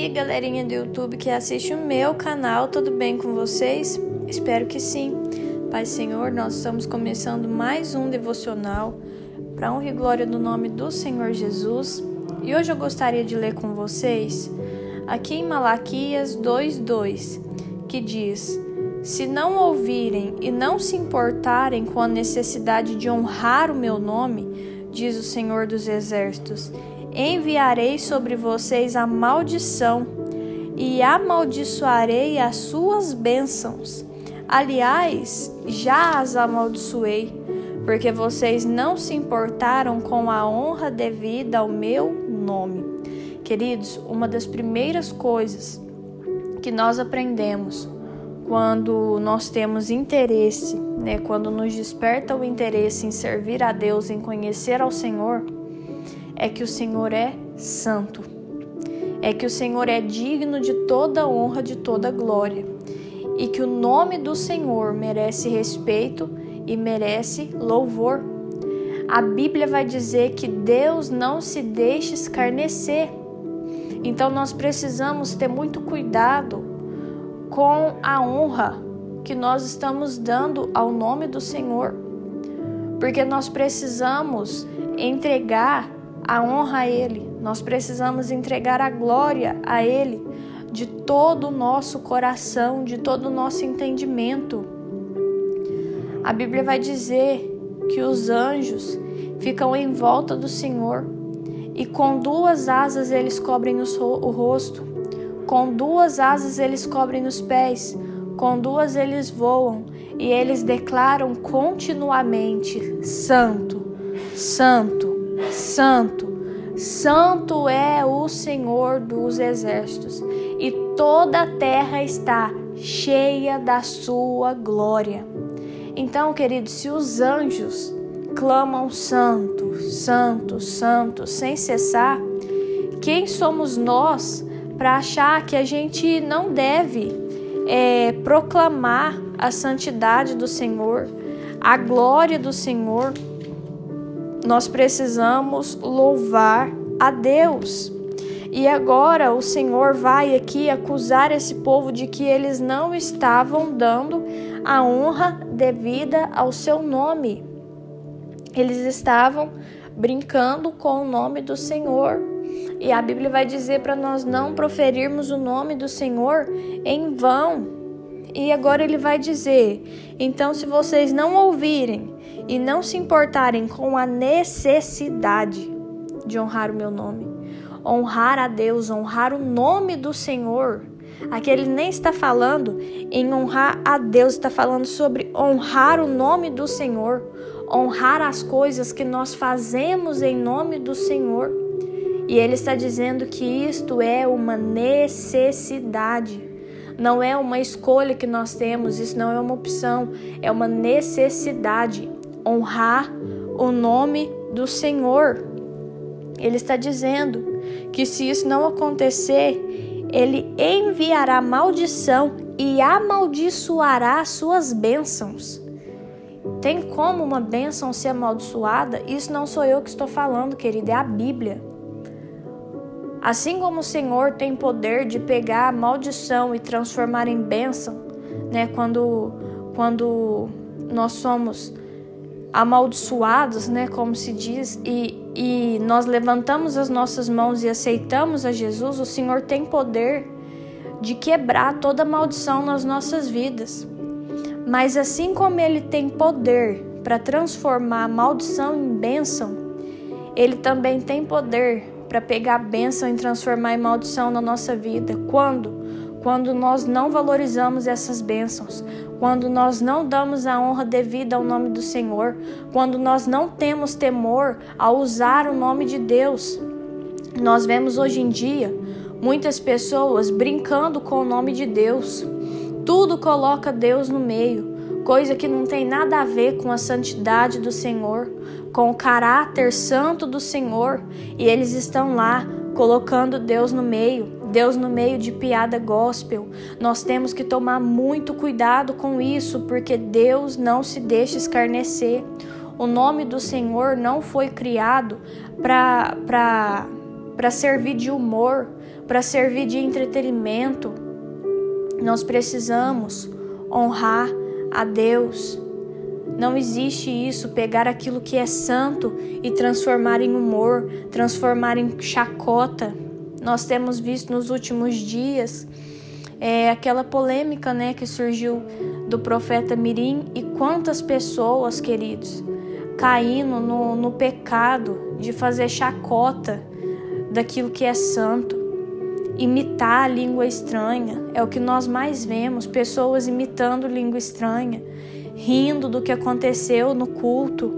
aí, galerinha do YouTube que assiste o meu canal, tudo bem com vocês? Espero que sim. Pai Senhor, nós estamos começando mais um devocional para honra e glória do nome do Senhor Jesus. E hoje eu gostaria de ler com vocês aqui em Malaquias 2:2, que diz: se não ouvirem e não se importarem com a necessidade de honrar o meu nome, diz o Senhor dos Exércitos, enviarei sobre vocês a maldição e amaldiçoarei as suas bênçãos. Aliás, já as amaldiçoei, porque vocês não se importaram com a honra devida ao meu nome. Queridos, uma das primeiras coisas que nós aprendemos quando nós temos interesse, quando nos desperta o interesse em servir a Deus, em conhecer ao Senhor, é que o Senhor é santo, é que o Senhor é digno de toda honra, de toda glória, e que o nome do Senhor merece respeito e merece louvor. A Bíblia vai dizer que Deus não se deixa escarnecer, então nós precisamos ter muito cuidado com a honra que nós estamos dando ao nome do Senhor, porque nós precisamos entregar a honra a Ele, nós precisamos entregar a glória a Ele de todo o nosso coração, de todo o nosso entendimento. A Bíblia vai dizer que os anjos ficam em volta do Senhor e com duas asas eles cobrem o rosto, com duas asas eles cobrem os pés, com duas eles voam e eles declaram continuamente: Santo, Santo, Santo, Santo é o Senhor dos Exércitos, e toda a terra está cheia da sua glória. Então, queridos, se os anjos clamam Santo, Santo, Santo, sem cessar, quem somos nós para achar que a gente não deve proclamar a santidade do Senhor, a glória do Senhor? Nós precisamos louvar a Deus. E agora o Senhor vai aqui acusar esse povo de que eles não estavam dando a honra devida ao seu nome. Eles estavam brincando com o nome do Senhor. E a Bíblia vai dizer para nós não proferirmos o nome do Senhor em vão. E agora ele vai dizer: então, se vocês não ouvirem e não se importarem com a necessidade de honrar o meu nome, honrar a Deus, honrar o nome do Senhor, aqui ele nem está falando em honrar a Deus, está falando sobre honrar o nome do Senhor, honrar as coisas que nós fazemos em nome do Senhor. E ele está dizendo que isto é uma necessidade, não é uma escolha que nós temos, isso não é uma opção, é uma necessidade, honrar o nome do Senhor. Ele está dizendo que se isso não acontecer, ele enviará maldição e amaldiçoará as suas bênçãos. Tem como uma bênção ser amaldiçoada? Isso não sou eu que estou falando, querido, é a Bíblia. Assim como o Senhor tem poder de pegar a maldição e transformar em bênção, quando nós somos amaldiçoados, como se diz, e nós levantamos as nossas mãos e aceitamos a Jesus, o Senhor tem poder de quebrar toda maldição nas nossas vidas. Mas assim como Ele tem poder para transformar a maldição em bênção, Ele também tem poder para pegar a bênção e transformar em maldição na nossa vida. Quando nós não valorizamos essas bênçãos, quando nós não damos a honra devida ao nome do Senhor, quando nós não temos temor ao usar o nome de Deus. Nós vemos hoje em dia muitas pessoas brincando com o nome de Deus. Tudo coloca Deus no meio, coisa que não tem nada a ver com a santidade do Senhor, com o caráter santo do Senhor, e eles estão lá colocando Deus no meio de piada gospel. Nós temos que tomar muito cuidado com isso, porque Deus não se deixa escarnecer. O nome do Senhor não foi criado para para servir de humor, para servir de entretenimento. Nós precisamos honrar a Deus. Não existe isso, pegar aquilo que é santo e transformar em humor, transformar em chacota. Nós temos visto nos últimos dias aquela polêmica, que surgiu do profeta Mirim, e quantas pessoas, queridos, caindo no pecado de fazer chacota daquilo que é santo, imitar a língua estranha. É o que nós mais vemos, pessoas imitando língua estranha, rindo do que aconteceu no culto.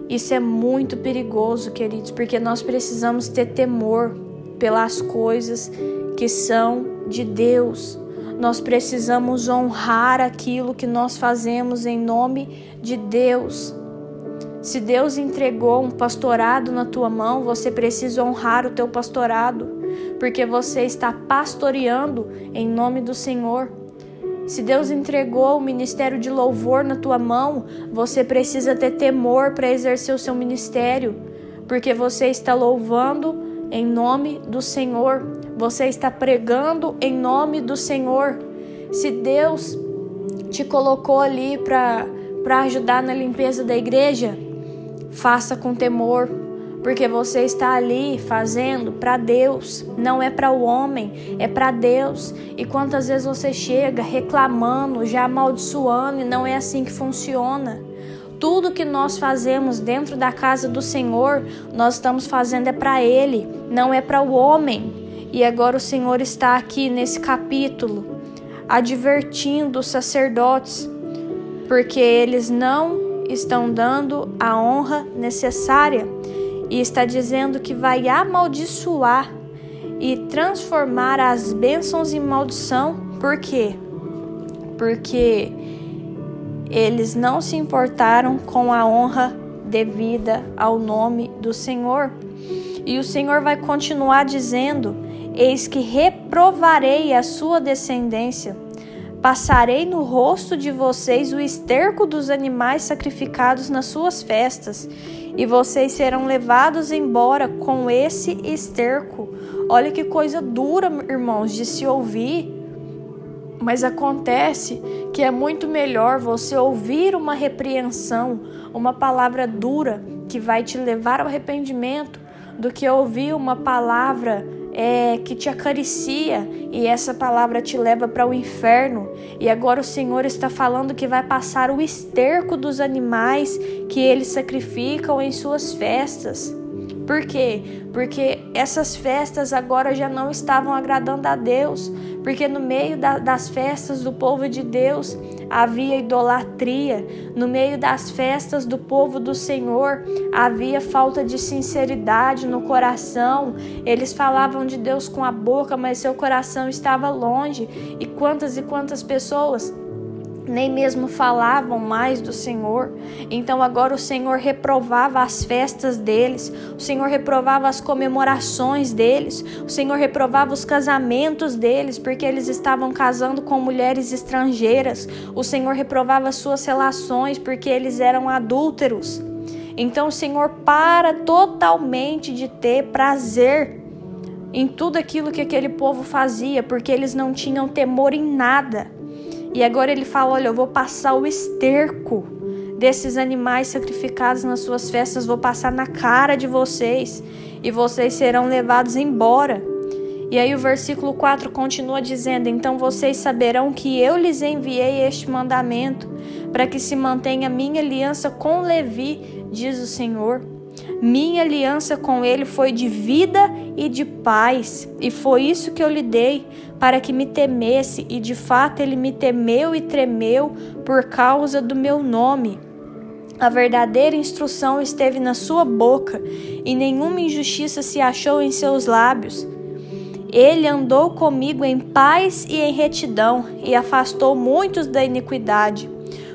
Isso é muito perigoso, queridos, porque nós precisamos ter temor pelas coisas que são de Deus. Nós precisamos honrar aquilo que nós fazemos em nome de Deus. Se Deus entregou um pastorado na tua mão, você precisa honrar o teu pastorado, porque você está pastoreando em nome do Senhor. Se Deus entregou o ministério de louvor na tua mão, você precisa ter temor para exercer o seu ministério, porque você está louvando em nome do Senhor. Você está pregando em nome do Senhor. Se Deus te colocou ali para ajudar na limpeza da igreja, faça com temor, porque você está ali fazendo para Deus, não é para o homem, é para Deus. E quantas vezes você chega reclamando, já amaldiçoando, e não é assim que funciona. Tudo que nós fazemos dentro da casa do Senhor, nós estamos fazendo é para Ele, não é para o homem. E agora o Senhor está aqui nesse capítulo, advertindo os sacerdotes, porque eles não estão dando a honra necessária. E está dizendo que vai amaldiçoar e transformar as bênçãos em maldição. Por quê? Porque eles não se importaram com a honra devida ao nome do Senhor. E o Senhor vai continuar dizendo: eis que reprovarei a sua descendência. Passarei no rosto de vocês o esterco dos animais sacrificados nas suas festas, e vocês serão levados embora com esse esterco. Olha que coisa dura, irmãos, de se ouvir. Mas acontece que é muito melhor você ouvir uma repreensão, uma palavra dura que vai te levar ao arrependimento, do que ouvir uma palavra que te acaricia e essa palavra te leva para o inferno. E agora o Senhor está falando que vai passar o esterco dos animais que eles sacrificam em suas festas. Por quê? Porque essas festas agora já não estavam agradando a Deus, porque no meio das festas do povo de Deus havia idolatria, no meio das festas do povo do Senhor havia falta de sinceridade no coração. Eles falavam de Deus com a boca, mas seu coração estava longe. E quantas pessoas nem mesmo falavam mais do Senhor. Então agora o Senhor reprovava as festas deles, o Senhor reprovava as comemorações deles, o Senhor reprovava os casamentos deles, porque eles estavam casando com mulheres estrangeiras. O Senhor reprovava as suas relações, porque eles eram adúlteros. Então o Senhor para totalmente de ter prazer em tudo aquilo que aquele povo fazia, porque eles não tinham temor em nada. E agora ele fala: olha, eu vou passar o esterco desses animais sacrificados nas suas festas, vou passar na cara de vocês e vocês serão levados embora. E aí o versículo 4 continua dizendo: então vocês saberão que eu lhes enviei este mandamento, para que se mantenha minha aliança com Levi, diz o Senhor. Minha aliança com ele foi de vida e de paz, e foi isso que eu lhe dei, para que me temesse, e de fato ele me temeu e tremeu por causa do meu nome. A verdadeira instrução esteve na sua boca, e nenhuma injustiça se achou em seus lábios. Ele andou comigo em paz e em retidão, e afastou muitos da iniquidade,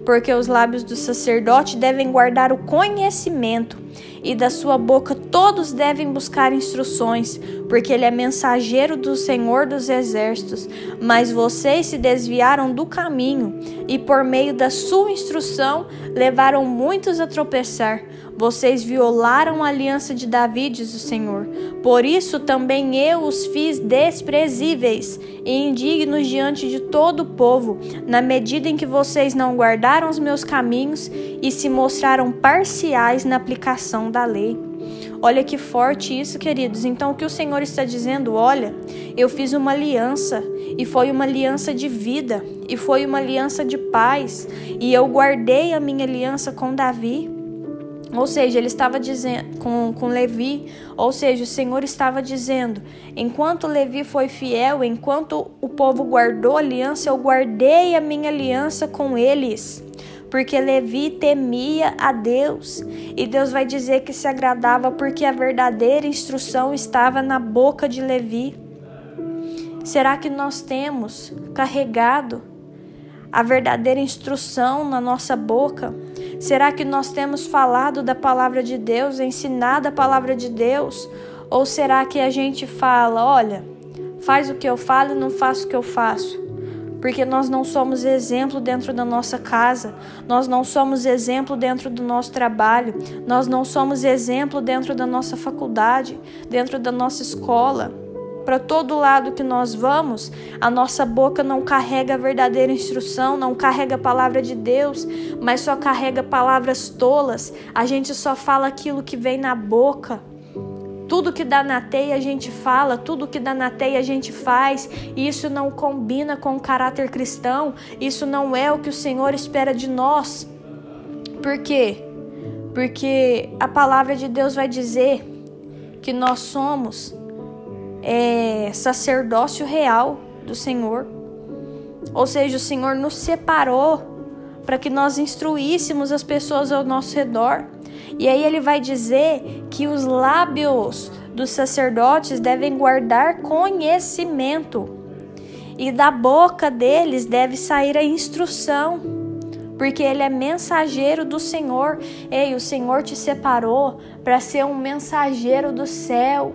porque os lábios do sacerdote devem guardar o conhecimento, e da sua boca todos devem buscar instruções, porque ele é mensageiro do Senhor dos Exércitos. Mas vocês se desviaram do caminho, e por meio da sua instrução levaram muitos a tropeçar. Vocês violaram a aliança de Davi, diz o Senhor. Por isso também eu os fiz desprezíveis e indignos diante de todo o povo, na medida em que vocês não guardaram os meus caminhos e se mostraram parciais na aplicação da lei. Olha que forte isso, queridos. Então o que o Senhor está dizendo? Olha, eu fiz uma aliança, e foi uma aliança de vida, e foi uma aliança de paz, e eu guardei a minha aliança com Davi. Ou seja, ele estava dizendo com Levi, ou seja, o Senhor estava dizendo, enquanto Levi foi fiel, enquanto o povo guardou a aliança, eu guardei a minha aliança com eles. Porque Levi temia a Deus, e Deus vai dizer que se agradava porque a verdadeira instrução estava na boca de Levi. Será que nós temos carregado a verdadeira instrução na nossa boca? Será que nós temos falado da palavra de Deus, ensinado a palavra de Deus? Ou será que a gente fala, olha, faz o que eu falo e não faço o que eu faço? Porque nós não somos exemplo dentro da nossa casa, nós não somos exemplo dentro do nosso trabalho, nós não somos exemplo dentro da nossa faculdade, dentro da nossa escola. Para todo lado que nós vamos, a nossa boca não carrega a verdadeira instrução, não carrega a palavra de Deus, mas só carrega palavras tolas. A gente só fala aquilo que vem na boca. Tudo que dá na teia a gente fala, tudo que dá na teia a gente faz, e isso não combina com o caráter cristão, isso não é o que o Senhor espera de nós. Por quê? Porque a palavra de Deus vai dizer que nós somos sacerdócio real do Senhor. Ou seja, o Senhor nos separou para que nós instruíssemos as pessoas ao nosso redor. E aí ele vai dizer que os lábios dos sacerdotes devem guardar conhecimento, e da boca deles deve sair a instrução, porque ele é mensageiro do Senhor. Ei, o Senhor te separou para ser um mensageiro do céu,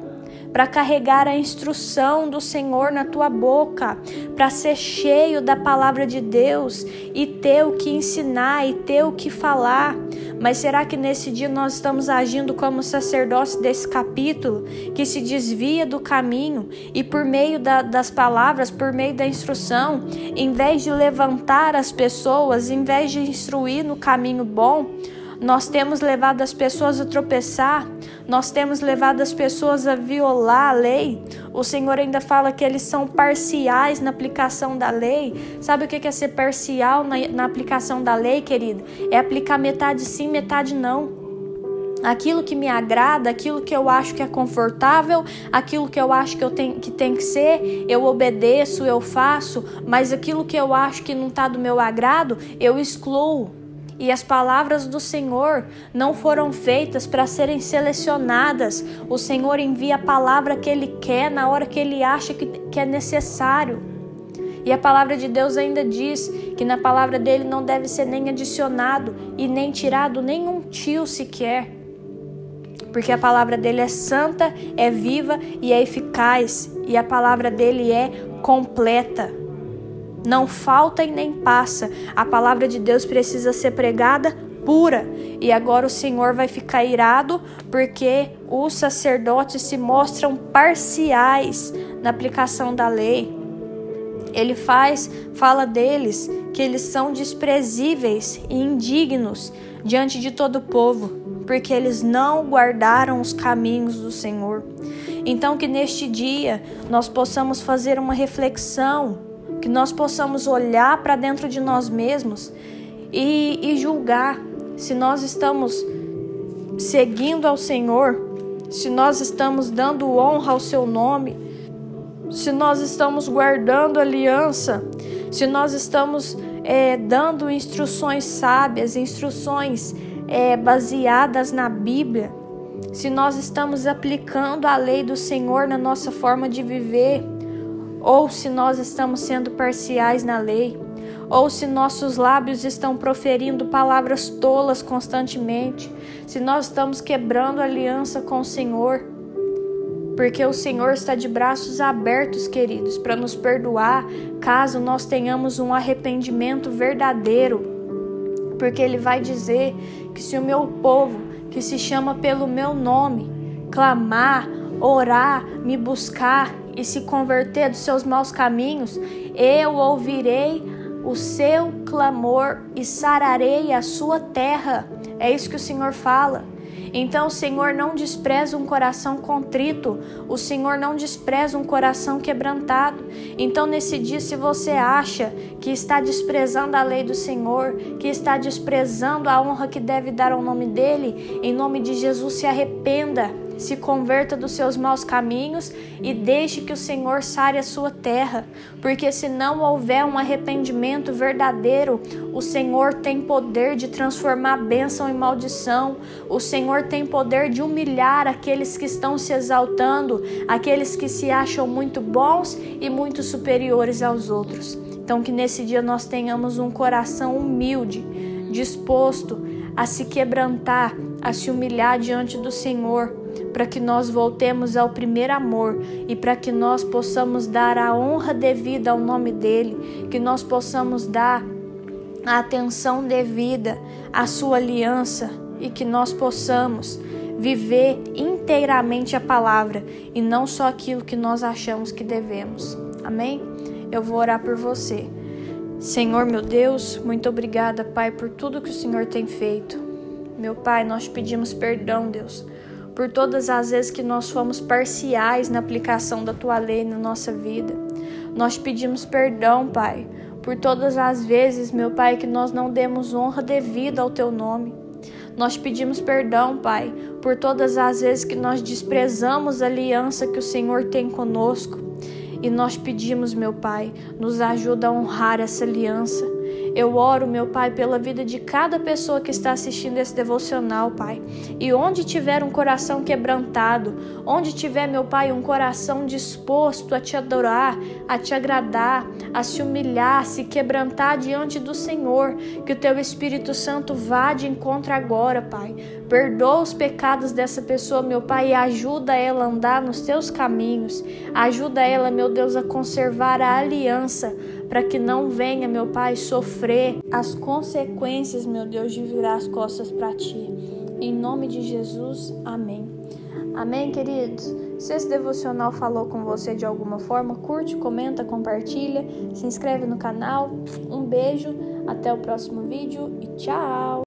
para carregar a instrução do Senhor na tua boca, para ser cheio da palavra de Deus e ter o que ensinar e ter o que falar. Mas será que nesse dia nós estamos agindo como sacerdócio desse capítulo, que se desvia do caminho e por meio das palavras, por meio da instrução, em vez de levantar as pessoas, em vez de instruir no caminho bom, nós temos levado as pessoas a tropeçar, nós temos levado as pessoas a violar a lei. O Senhor ainda fala que eles são parciais na aplicação da lei. Sabe o que é ser parcial na aplicação da lei, querido? É aplicar metade sim, metade não. Aquilo que me agrada, aquilo que eu acho que é confortável, aquilo que eu acho que tem que ser, eu obedeço, eu faço, mas aquilo que eu acho que não está do meu agrado, eu excluo. E as palavras do Senhor não foram feitas para serem selecionadas. O Senhor envia a palavra que Ele quer na hora que Ele acha que é necessário. E a palavra de Deus ainda diz que na palavra dele não deve ser nem adicionado e nem tirado nenhum tio sequer. Porque a palavra dele é santa, é viva e é eficaz. E a palavra dele é completa. Não falta e nem passa. A palavra de Deus precisa ser pregada pura. E agora o Senhor vai ficar irado porque os sacerdotes se mostram parciais na aplicação da lei. Ele fala deles que eles são desprezíveis e indignos diante de todo o povo, porque eles não guardaram os caminhos do Senhor. Então que neste dia nós possamos fazer uma reflexão, que nós possamos olhar para dentro de nós mesmos e julgar se nós estamos seguindo ao Senhor, se nós estamos dando honra ao seu nome, se nós estamos guardando aliança, se nós estamos dando instruções sábias, instruções baseadas na Bíblia, se nós estamos aplicando a lei do Senhor na nossa forma de viver, ou se nós estamos sendo parciais na lei, ou se nossos lábios estão proferindo palavras tolas constantemente, se nós estamos quebrando aliança com o Senhor, porque o Senhor está de braços abertos, queridos, para nos perdoar caso nós tenhamos um arrependimento verdadeiro, porque Ele vai dizer que se o meu povo, que se chama pelo meu nome, clamar, orar, me buscar e se converter dos seus maus caminhos, eu ouvirei o seu clamor e sararei a sua terra. É isso que o Senhor fala. Então o Senhor não despreza um coração contrito, o Senhor não despreza um coração quebrantado. Então nesse dia, se você acha que está desprezando a lei do Senhor, que está desprezando a honra que deve dar ao nome dele, em nome de Jesus, se arrependa, se converta dos seus maus caminhos e deixe que o Senhor sare a sua terra, porque se não houver um arrependimento verdadeiro, o Senhor tem poder de transformar bênção em maldição, o Senhor tem poder de humilhar aqueles que estão se exaltando, aqueles que se acham muito bons e muito superiores aos outros. Então que nesse dia nós tenhamos um coração humilde, disposto a se quebrantar, a se humilhar diante do Senhor, para que nós voltemos ao primeiro amor e para que nós possamos dar a honra devida ao nome dele, que nós possamos dar a atenção devida à sua aliança e que nós possamos viver inteiramente a palavra e não só aquilo que nós achamos que devemos. Amém? Eu vou orar por você. Senhor, meu Deus, muito obrigada, Pai, por tudo que o Senhor tem feito. Meu Pai, nós pedimos perdão, Deus, por todas as vezes que nós fomos parciais na aplicação da Tua lei na nossa vida. Nós pedimos perdão, Pai, por todas as vezes, meu Pai, que nós não demos honra devida ao Teu nome. Nós pedimos perdão, Pai, por todas as vezes que nós desprezamos a aliança que o Senhor tem conosco. E nós pedimos, meu Pai, nos ajuda a honrar essa aliança. Eu oro, meu Pai, pela vida de cada pessoa que está assistindo esse devocional, Pai. E onde tiver um coração quebrantado, onde tiver, meu Pai, um coração disposto a Te adorar, a Te agradar, a se humilhar, a se quebrantar diante do Senhor, que o Teu Espírito Santo vá de encontro agora, Pai. Perdoa os pecados dessa pessoa, meu Pai, e ajuda ela a andar nos Teus caminhos. Ajuda ela, meu Deus, a conservar a aliança, para que não venha, meu Pai, sofrer as consequências, meu Deus, de virar as costas para Ti. Em nome de Jesus, amém. Amém, queridos? Se esse devocional falou com você de alguma forma, curte, comenta, compartilha, se inscreve no canal. Um beijo, até o próximo vídeo e tchau!